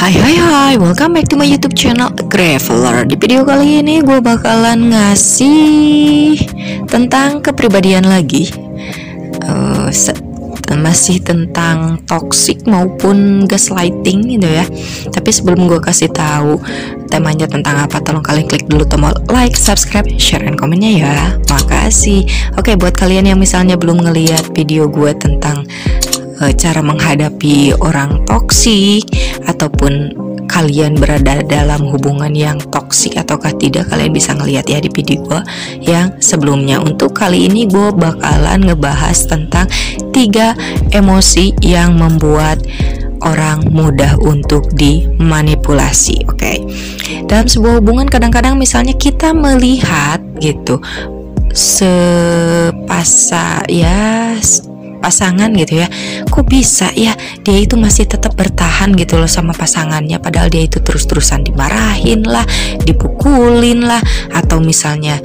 Hai, welcome back to my YouTube channel Graveler. Di video kali ini gue bakalan ngasih tentang kepribadian lagi, masih tentang toxic maupun gaslighting gitu ya. Tapi sebelum gue kasih tahu temanya tentang apa, tolong kalian klik dulu tombol like, subscribe, share, dan komennya ya. Makasih. Oke, buat kalian yang misalnya belum ngeliat video gue tentang cara menghadapi orang toksik ataupun kalian berada dalam hubungan yang toksik ataukah tidak, kalian bisa ngeliat ya di video gue yang sebelumnya. Untuk kali ini gue bakalan ngebahas tentang 3 emosi yang membuat orang mudah untuk dimanipulasi. Oke. Dalam sebuah hubungan kadang-kadang misalnya kita melihat gitu pasangan gitu ya, kok bisa ya dia itu masih tetap bertahan gitu loh sama pasangannya, padahal dia itu terus-terusan dimarahin lah, dipukulin lah, atau misalnya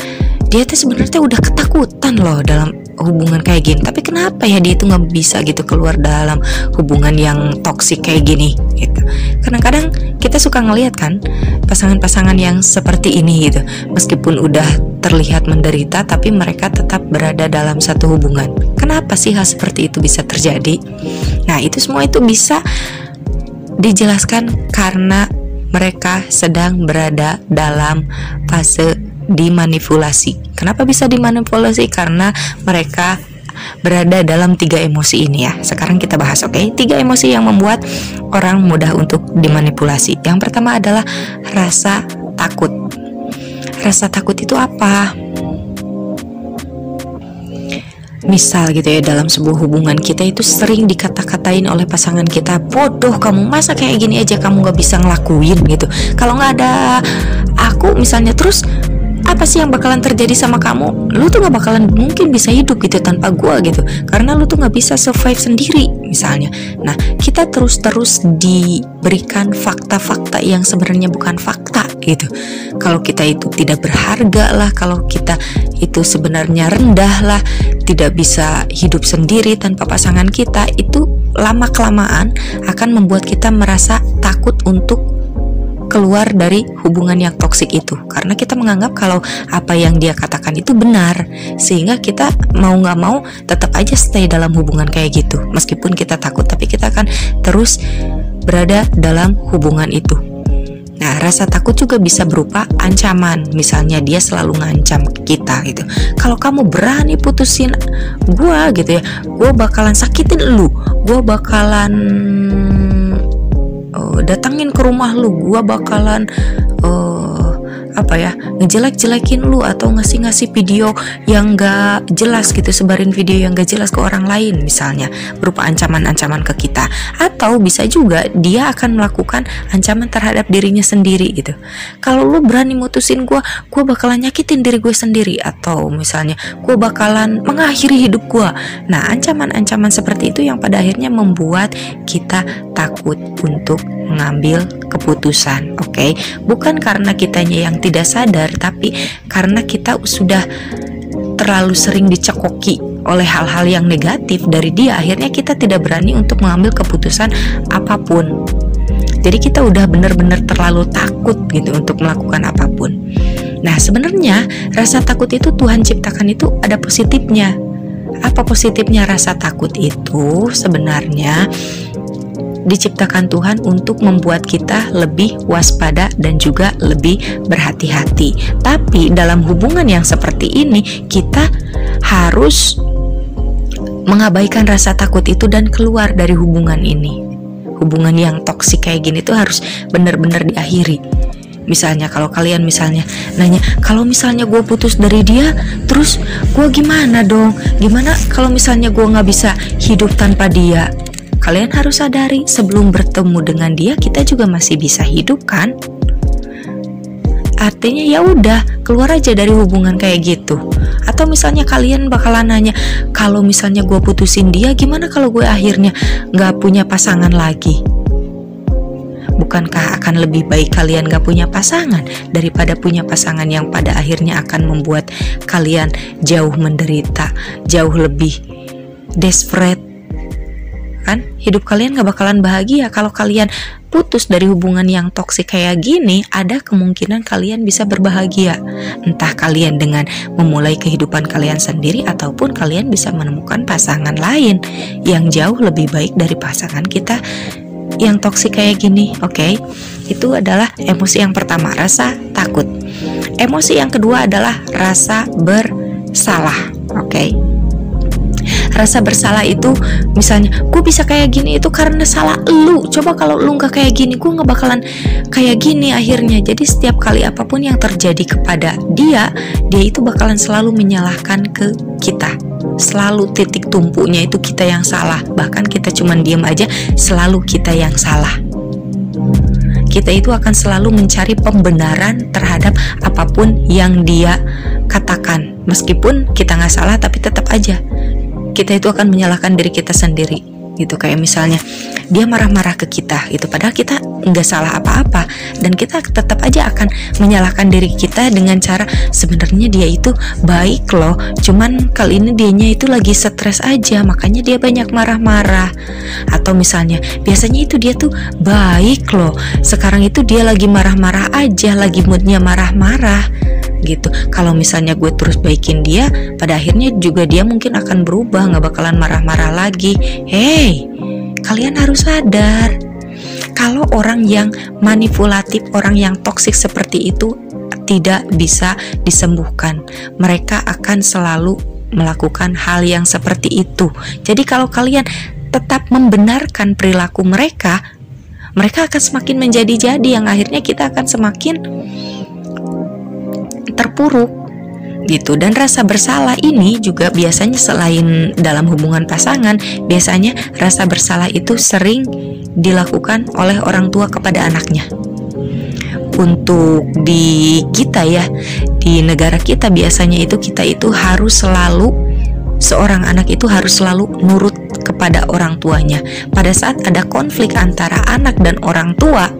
dia tuh sebenarnya udah ketakutan loh dalam hubungan kayak gini, tapi kenapa ya dia itu nggak bisa gitu keluar dalam hubungan yang toksik kayak gini gitu. Kadang-kadang kita suka ngelihat kan pasangan-pasangan yang seperti ini gitu, meskipun udah terlihat menderita tapi mereka tetap berada dalam satu hubungan. Kenapa sih hal seperti itu bisa terjadi? Nah, itu semua itu bisa dijelaskan karena mereka sedang berada dalam fase dimanipulasi. Kenapa bisa dimanipulasi? Karena mereka berada dalam 3 emosi ini ya. Sekarang kita bahas, oke? 3 emosi yang membuat orang mudah untuk dimanipulasi. Yang pertama adalah rasa takut. Rasa takut itu apa? Misal gitu ya, dalam sebuah hubungan kita itu sering dikata-katain oleh pasangan kita, bodoh kamu, masa kayak gini aja kamu gak bisa ngelakuin gitu, kalau gak ada aku misalnya, terus apa sih yang bakalan terjadi sama kamu? Lu tuh gak bakalan mungkin bisa hidup gitu tanpa gua gitu, karena lu tuh gak bisa survive sendiri misalnya. Nah, kita terus-terus diberikan fakta-fakta yang sebenarnya bukan fakta gitu. Kalau kita itu tidak berharga lah, kalau kita itu sebenarnya rendah lah, tidak bisa hidup sendiri tanpa pasangan kita, itu lama-kelamaan akan membuat kita merasa takut untuk keluar dari hubungan yang toksik itu, karena kita menganggap kalau apa yang dia katakan itu benar, sehingga kita mau nggak mau tetap aja stay dalam hubungan kayak gitu, meskipun kita takut, tapi kita akan terus berada dalam hubungan itu. Nah, rasa takut juga bisa berupa ancaman. Misalnya dia selalu ngancam kita gitu, kalau kamu berani putusin gua gitu ya, gua bakalan sakitin lu, gua bakalan datangin ke rumah lu, gua bakalan ngejelek-jelekin lu, atau ngasih video yang gak jelas gitu, sebarin video yang gak jelas ke orang lain misalnya, berupa ancaman-ancaman ke kita. Atau bisa juga dia akan melakukan ancaman terhadap dirinya sendiri gitu, kalau lu berani mutusin gua bakalan nyakitin diri gue sendiri, atau misalnya gua bakalan mengakhiri hidup gua. Nah, ancaman-ancaman seperti itu yang pada akhirnya membuat kita takut untuk mengambil keputusan. Oke, bukan karena kitanya yang tidak sadar, tapi karena kita sudah terlalu sering dicekoki oleh hal-hal yang negatif dari dia, akhirnya kita tidak berani untuk mengambil keputusan apapun. Jadi kita udah benar-benar terlalu takut gitu untuk melakukan apapun. Nah, sebenarnya rasa takut itu Tuhan ciptakan itu ada positifnya. Apa positifnya rasa takut itu? Sebenarnya diciptakan Tuhan untuk membuat kita lebih waspada dan juga lebih berhati-hati. Tapi dalam hubungan yang seperti ini, kita harus mengabaikan rasa takut itu dan keluar dari hubungan ini. Hubungan yang toksik kayak gini tuh harus benar-benar diakhiri. Misalnya kalau kalian misalnya nanya, kalau misalnya gue putus dari dia, terus gue gimana dong? Gimana kalau misalnya gue gak bisa hidup tanpa dia? Kalian harus sadari, sebelum bertemu dengan dia kita juga masih bisa hidup kan? Artinya ya udah, keluar aja dari hubungan kayak gitu. Atau misalnya kalian bakalan nanya, kalau misalnya gue putusin dia, gimana kalau gue akhirnya gak punya pasangan lagi? Bukankah akan lebih baik kalian gak punya pasangan daripada punya pasangan yang pada akhirnya akan membuat kalian jauh menderita, jauh lebih desperate kan? hidup kalian gak bakalan bahagia. Kalau kalian putus dari hubungan yang toksik kayak gini, ada kemungkinan kalian bisa berbahagia. Entah kalian dengan memulai kehidupan kalian sendiri, ataupun kalian bisa menemukan pasangan lain yang jauh lebih baik dari pasangan kita yang toksik kayak gini. Oke, itu adalah emosi yang pertama, rasa takut. Emosi yang kedua adalah rasa bersalah. Oke, rasa bersalah itu misalnya, gue bisa kayak gini itu karena salah lu. Coba kalau lu gak kayak gini, gue gak bakalan kayak gini akhirnya. Jadi setiap kali apapun yang terjadi kepada dia itu bakalan selalu menyalahkan ke kita. Selalu titik tumpunya itu kita yang salah. Bahkan kita cuman diem aja, selalu kita yang salah. Kita itu akan selalu mencari pembenaran terhadap apapun yang dia katakan. Meskipun kita gak salah, tapi tetap aja kita itu akan menyalahkan diri kita sendiri gitu. Kayak misalnya dia marah-marah ke kita gitu, padahal kita nggak salah apa-apa, dan kita tetap aja akan menyalahkan diri kita dengan cara sebenarnya dia itu baik loh, cuman kali ini dianya itu lagi stres aja, makanya dia banyak marah-marah. Atau misalnya biasanya itu dia tuh baik loh, sekarang itu dia lagi marah-marah aja, lagi moodnya marah-marah gitu. Kalau misalnya gue terus baikin dia, pada akhirnya juga dia mungkin akan berubah, nggak bakalan marah-marah lagi. Hey, kalian harus sadar, kalau orang yang manipulatif, orang yang toksik seperti itu tidak bisa disembuhkan. Mereka akan selalu melakukan hal yang seperti itu. Jadi kalau kalian tetap membenarkan perilaku mereka, mereka akan semakin menjadi-jadi, yang akhirnya kita akan semakin terpuruk gitu. Dan rasa bersalah ini juga biasanya selain dalam hubungan pasangan, biasanya rasa bersalah itu sering dilakukan oleh orang tua kepada anaknya. Untuk di kita ya, di negara kita biasanya itu kita itu harus selalu, seorang anak itu harus selalu nurut kepada orang tuanya. Pada saat ada konflik antara anak dan orang tua,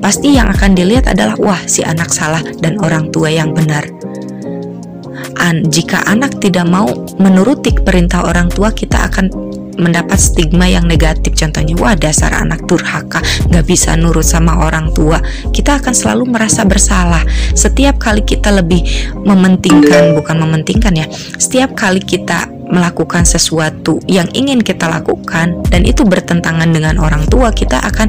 pasti yang akan dilihat adalah wah, si anak salah dan orang tua yang benar. Jika anak tidak mau menuruti perintah orang tua, kita akan mendapat stigma yang negatif. Contohnya, wah dasar anak durhaka, gak bisa nurut sama orang tua. Kita akan selalu merasa bersalah. Setiap kali kita lebih mementingkan, bukan mementingkan ya, setiap kali kita melakukan sesuatu yang ingin kita lakukan dan itu bertentangan dengan orang tua, kita akan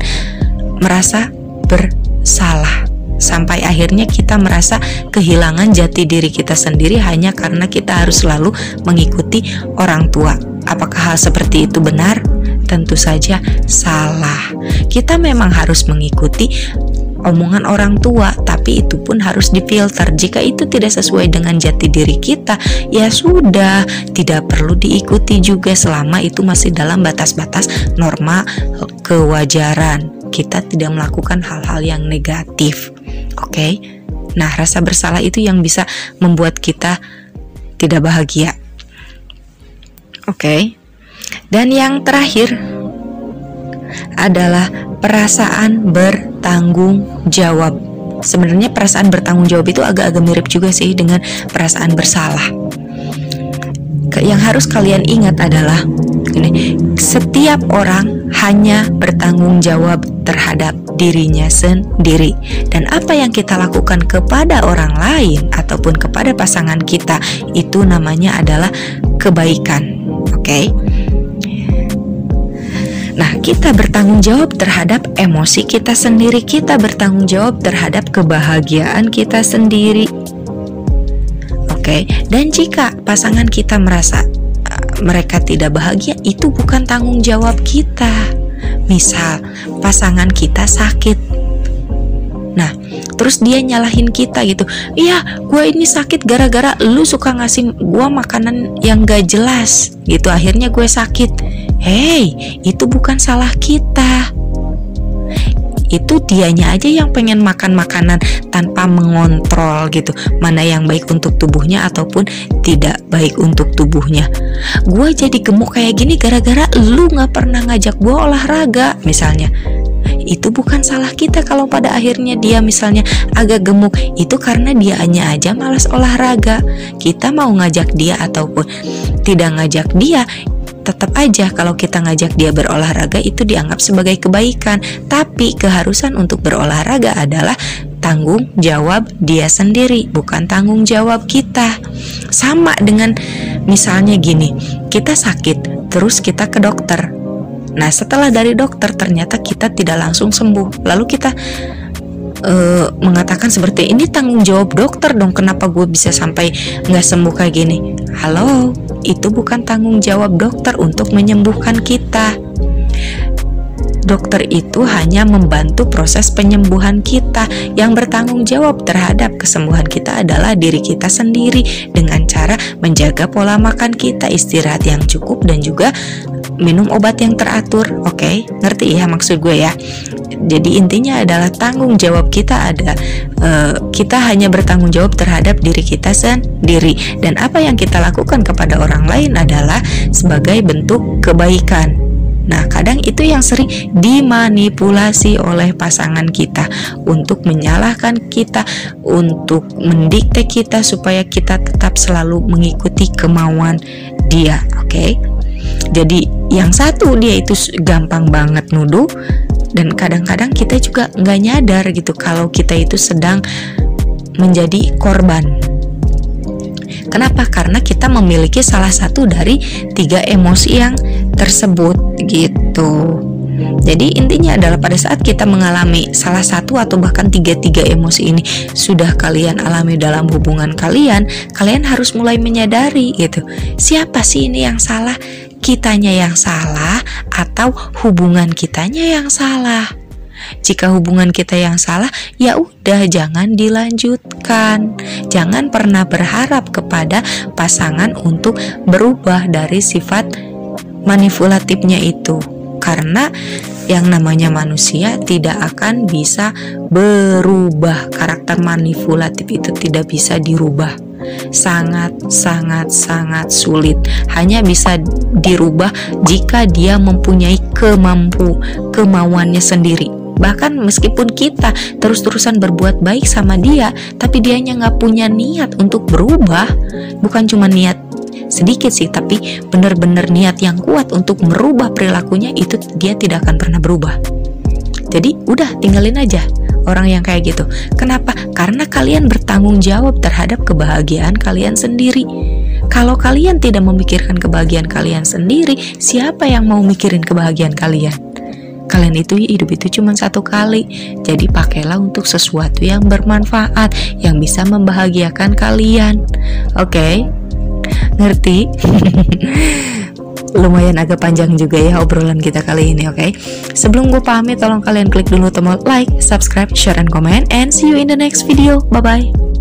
merasa bersalah. Sampai akhirnya kita merasa kehilangan jati diri kita sendiri hanya karena kita harus selalu mengikuti orang tua. Apakah hal seperti itu benar? Tentu saja salah. Kita memang harus mengikuti omongan orang tua, tapi itu pun harus difilter. Jika itu tidak sesuai dengan jati diri kita, ya sudah, tidak perlu diikuti juga selama itu masih dalam batas-batas norma kewajaran. Kita tidak melakukan hal-hal yang negatif. Oke. Nah, rasa bersalah itu yang bisa membuat kita tidak bahagia. Oke. Dan yang terakhir adalah perasaan bertanggung jawab. Sebenarnya perasaan bertanggung jawab itu agak-agak mirip juga sih dengan perasaan bersalah. Yang harus kalian ingat adalah ini, setiap orang hanya bertanggung jawab terhadap dirinya sendiri, dan apa yang kita lakukan kepada orang lain ataupun kepada pasangan kita itu namanya adalah kebaikan. Oke? Nah, kita bertanggung jawab terhadap emosi kita sendiri, kita bertanggung jawab terhadap kebahagiaan kita sendiri. Oke? Dan jika pasangan kita merasa mereka tidak bahagia, itu bukan tanggung jawab kita. Misal pasangan kita sakit, nah terus dia nyalahin kita gitu, iya gue ini sakit gara-gara lu suka ngasih gue makanan yang gak jelas gitu, akhirnya gue sakit. Hey, itu bukan salah kita. Itu dianya aja yang pengen makan makanan tanpa mengontrol gitu, mana yang baik untuk tubuhnya ataupun tidak baik untuk tubuhnya. Gue jadi gemuk kayak gini gara-gara lu gak pernah ngajak gue olahraga misalnya. Itu bukan salah kita kalau pada akhirnya dia misalnya agak gemuk, itu karena dianya aja malas olahraga. Kita mau ngajak dia ataupun tidak ngajak dia, tetap aja kalau kita ngajak dia berolahraga itu dianggap sebagai kebaikan, tapi keharusan untuk berolahraga adalah tanggung jawab dia sendiri, bukan tanggung jawab kita. Sama dengan misalnya gini, kita sakit terus kita ke dokter. Nah, setelah dari dokter ternyata kita tidak langsung sembuh, lalu kita mengatakan seperti ini, tanggung jawab dokter dong, kenapa gue bisa sampai nggak sembuh kayak gini. Halo, itu bukan tanggung jawab dokter untuk menyembuhkan kita. Dokter itu hanya membantu proses penyembuhan kita. Yang bertanggung jawab terhadap kesembuhan kita adalah diri kita sendiri, dengan cara menjaga pola makan kita, istirahat yang cukup, dan juga minum obat yang teratur. Oke, ngerti ya maksud gue ya? Jadi intinya adalah tanggung jawab kita kita hanya bertanggung jawab terhadap diri kita sendiri, dan apa yang kita lakukan kepada orang lain adalah sebagai bentuk kebaikan. Nah, kadang itu yang sering dimanipulasi oleh pasangan kita untuk menyalahkan kita, untuk mendikte kita supaya kita tetap selalu mengikuti kemauan dia. Oke? Jadi yang satu, dia itu gampang banget nuduh, dan kadang-kadang kita juga nggak nyadar gitu kalau kita itu sedang menjadi korban. Kenapa? Karena kita memiliki salah satu dari 3 emosi yang tersebut gitu. Jadi intinya adalah pada saat kita mengalami salah satu atau bahkan 3 emosi ini sudah kalian alami dalam hubungan kalian, kalian harus mulai menyadari gitu. Siapa sih ini yang salah? Kitanya yang salah atau hubungan kitanya yang salah? Jika hubungan kita yang salah, ya udah jangan dilanjutkan. Jangan pernah berharap kepada pasangan untuk berubah dari sifat manipulatifnya itu. Karena yang namanya manusia tidak akan bisa berubah. Karakter manipulatif itu tidak bisa dirubah. Sangat sulit. Hanya bisa dirubah jika dia mempunyai kemauannya sendiri. Bahkan meskipun kita terus-terusan berbuat baik sama dia, tapi dianya nggak punya niat untuk berubah. Bukan cuma niat sedikit sih, tapi benar-benar niat yang kuat untuk merubah perilakunya, itu dia tidak akan pernah berubah. Jadi udah tinggalin aja orang yang kayak gitu. Kenapa? Karena kalian bertanggung jawab terhadap kebahagiaan kalian sendiri. Kalau kalian tidak memikirkan kebahagiaan kalian sendiri, siapa yang mau mikirin kebahagiaan kalian? Kalian itu hidup itu cuma satu kali. Jadi pakailah untuk sesuatu yang bermanfaat, yang bisa membahagiakan kalian. Oke? Ngerti? Lumayan agak panjang juga ya obrolan kita kali ini, oke? Sebelum gue pamit, tolong kalian klik dulu tombol like, subscribe, share, and comment, and see you in the next video. Bye-bye.